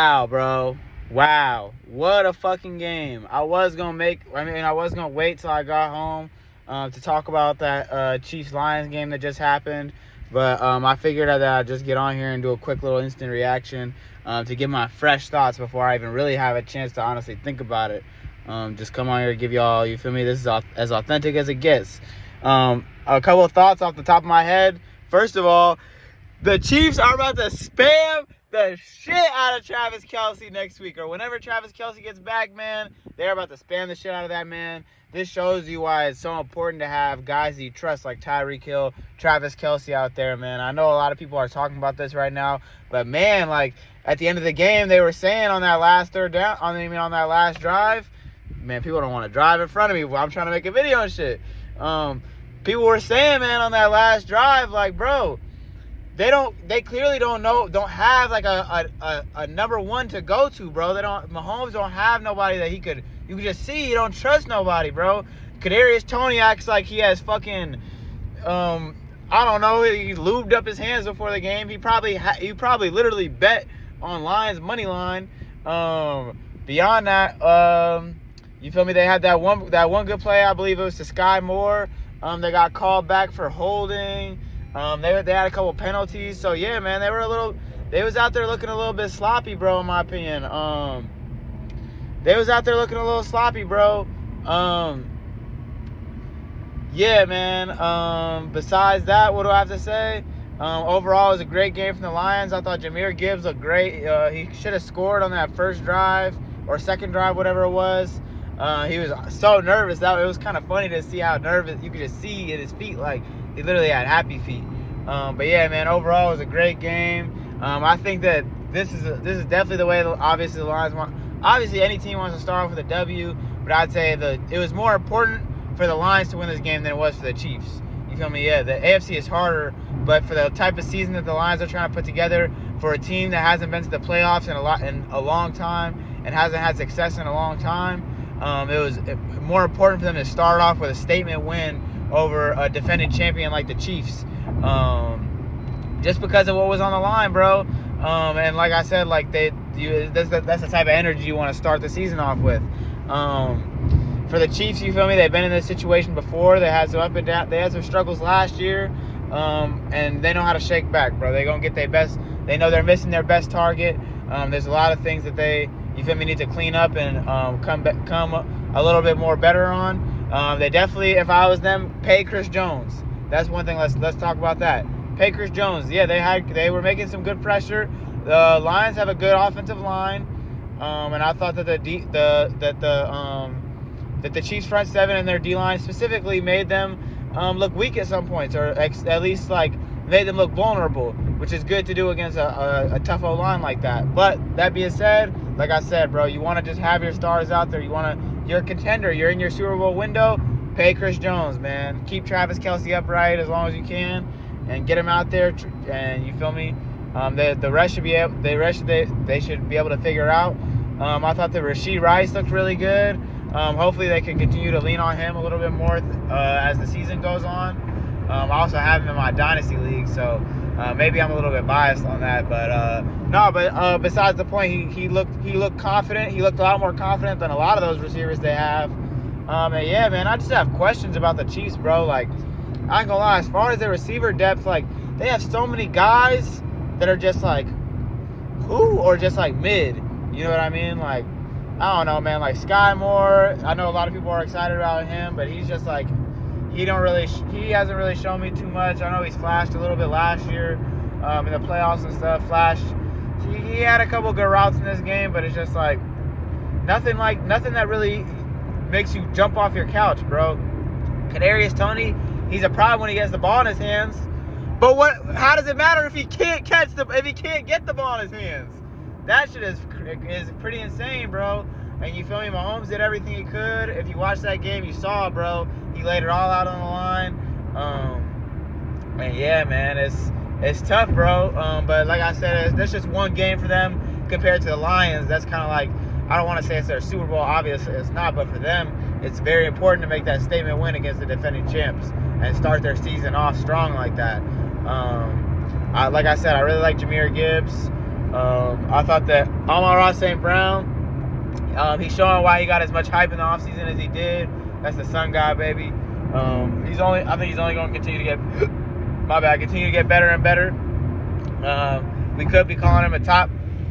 Wow, bro. Wow. What a fucking game. I was going to wait till I got home to talk about that Chiefs-Lions game that just happened. But I figured that I'd just get on here and do a quick little instant reaction to give my fresh thoughts before I even really have a chance to honestly think about it. Just come on here and give y'all, you feel me? This is as authentic as it gets. A couple of thoughts off the top of my head. First of all, the Chiefs are about to spam the shit out of Travis Kelce next week, or whenever Travis Kelce gets back, man. They're about to spam the shit out of that man. This shows you why it's so important to have guys that you trust like Tyreek Hill, Travis Kelce out there, man. I know a lot of people are talking about this right now, but man, like at the end of the game, they were saying on that last on that last drive, man, people don't want to drive in front of me while I'm trying to make a video and shit. People were saying, man, on that last drive, like, bro, they clearly don't have like a number one to go to, bro. Mahomes don't have nobody that you could just see. You don't trust nobody, bro. Kadarius Toney acts like he has fucking I don't know, he lubed up his hands before the game. He probably literally bet on Lions money line. Beyond that, you feel me? They had that one good play, I believe it was to Sky Moore. They got called back for holding. They had a couple penalties. So yeah, man, they was out there looking a little bit sloppy, bro, in my opinion. They was out there looking a little sloppy, bro. Yeah, man. Besides that, what do I have to say? Overall, it was a great game from the Lions. I thought Jahmyr Gibbs looked great. He should have scored on that first drive or second drive, whatever it was. He was so nervous. It was kind of funny to see how nervous. You could just see in his feet, like he literally had happy feet. But yeah, man, overall it was a great game. I think that this is definitely the way. Obviously, the Lions want. Obviously, any team wants to start off with a W, but I'd say it was more important for the Lions to win this game than it was for the Chiefs. You feel me? Yeah, the AFC is harder, but for the type of season that the Lions are trying to put together, for a team that hasn't been to the playoffs in a long time and hasn't had success in a long time, it was more important for them to start off with a statement win over a defending champion like the Chiefs, just because of what was on the line, bro. And like I said, like that's the type of energy you want to start the season off with. For the Chiefs, you feel me? They've been in this situation before. They had some up and down. They had some struggles last year, and they know how to shake back, bro. They're gonna get their best. They know they're missing their best target. There's a lot of things that they, you feel me, need to clean up and come a little bit more better on. They definitely, if I was them, pay Chris Jones. That's one thing. Let's talk about that. Pay Chris Jones. Yeah, they were making some good pressure. The Lions have a good offensive line, and I thought that the Chiefs front seven and their D line specifically made them look weak at some points, or at least like made them look vulnerable, which is good to do against a tough O line like that. But that being said, like I said, bro, you want to just have your stars out there. You're a contender. You're in your Super Bowl window. Pay Chris Jones, man. Keep Travis Kelce upright as long as you can, and get him out there. And you feel me? The rest should be able. They should be able to figure out. I thought that Rashee Rice looked really good. Hopefully they can continue to lean on him a little bit more as the season goes on. I also have him in my Dynasty League, so maybe I'm a little bit biased on that. But besides the point, he looked confident. He looked a lot more confident than a lot of those receivers they have. And yeah, man, I just have questions about the Chiefs, bro. Like, I ain't gonna lie, as far as their receiver depth, like, they have so many guys that are just like, who, or just like mid. You know what I mean? Like, I don't know, man. Like Sky Moore, I know a lot of people are excited about him, but he's just like, he hasn't really shown me too much. I know he's flashed a little bit last year in the playoffs and stuff. He had a couple good routes in this game, but it's just like nothing that really makes you jump off your couch, bro. Kadarius Toney, he's a problem when he gets the ball in his hands. But how does it matter if he can't get the ball in his hands? That shit is pretty insane, bro. And you feel me? Mahomes did everything he could. If you watched that game, you saw, bro. He laid it all out on the line. And yeah, man, it's tough, bro. But like I said, that's just one game for them compared to the Lions. That's kind of like, I don't want to say it's their Super Bowl. Obviously, it's not. But for them, it's very important to make that statement win against the defending champs and start their season off strong like that. Like I said, I really like Jahmyr Gibbs. I thought that Amon-Ra St. Brown, he's showing why he got as much hype in the offseason as he did. That's the Sun guy, baby. I think he's only going to continue to get better and better. We could be calling him a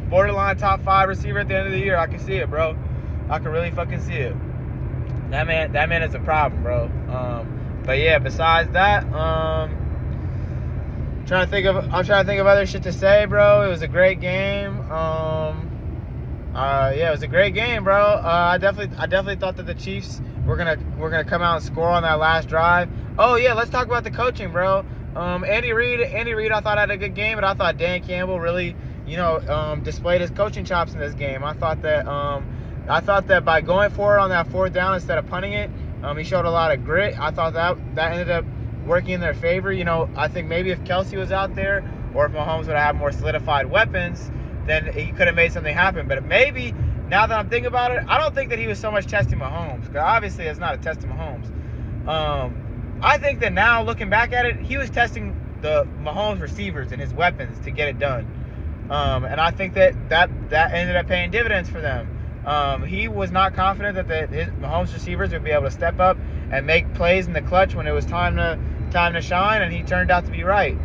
borderline top 5 receiver at the end of the year. I can see it, bro. I can really fucking see it. That man is a problem, bro. But yeah, besides that, I'm trying to think of other shit to say, bro. It was a great game. Yeah, it was a great game, bro. I definitely thought that the Chiefs were gonna come out and score on that last drive. Oh yeah, let's talk about the coaching, bro. Andy Reid, I thought had a good game, but I thought Dan Campbell really, displayed his coaching chops in this game. I thought that by going for it on that 4th down instead of punting it, he showed a lot of grit. I thought that ended up working in their favor. I think maybe if Kelsey was out there or if Mahomes would have more solidified weapons, then he could have made something happen. But maybe, now that I'm thinking about it, I don't think that he was so much testing Mahomes, because obviously it's not a test of Mahomes. I think that now, looking back at it, he was testing the Mahomes receivers and his weapons to get it done. And I think that ended up paying dividends for them. He was not confident that his Mahomes receivers would be able to step up and make plays in the clutch when it was time to shine, and he turned out to be right.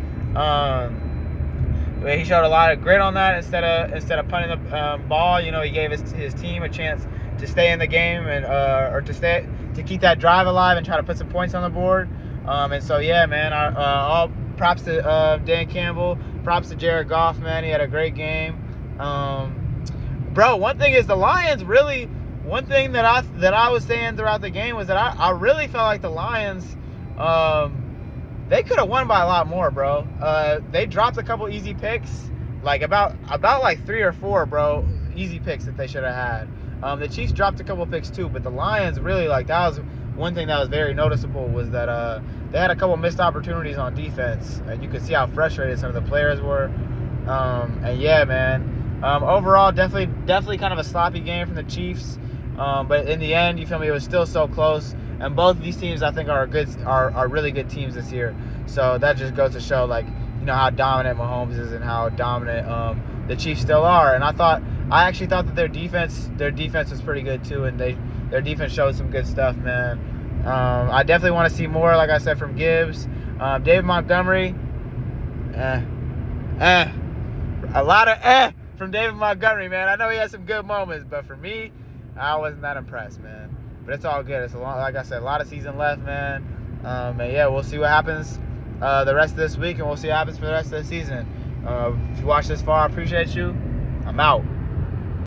He showed a lot of grit on that instead of punting the ball. He gave his team a chance to stay in the game and or to keep that drive alive and try to put some points on the board. And so yeah, man, all props to Dan Campbell, props to Jared Goff, man. He had a great game. Bro, one thing is the Lions really. One thing that I was saying throughout the game was that I really felt like the Lions, they could have won by a lot more, bro. They dropped a couple easy picks, like about like 3 or 4, bro, easy picks that they should have had. The Chiefs dropped a couple picks too, but the Lions really, like, that was one thing that was very noticeable, was that they had a couple missed opportunities on defense, and you could see how frustrated some of the players were. And yeah, man, overall definitely kind of a sloppy game from the Chiefs. But in the end, you feel me, it was still so close. And both of these teams, I think, are really good teams this year. So that just goes to show, like, how dominant Mahomes is and how dominant the Chiefs still are. And I actually thought that their defense was pretty good too, and their defense showed some good stuff, man. I definitely want to see more, like I said, from Gibbs. David Montgomery, a lot of from David Montgomery, man. I know he had some good moments, but for me, I wasn't that impressed, man. But it's all good. It's like I said, a lot of season left, man. And yeah, we'll see what happens the rest of this week, and we'll see what happens for the rest of the season. If you watched this far, I appreciate you. I'm out.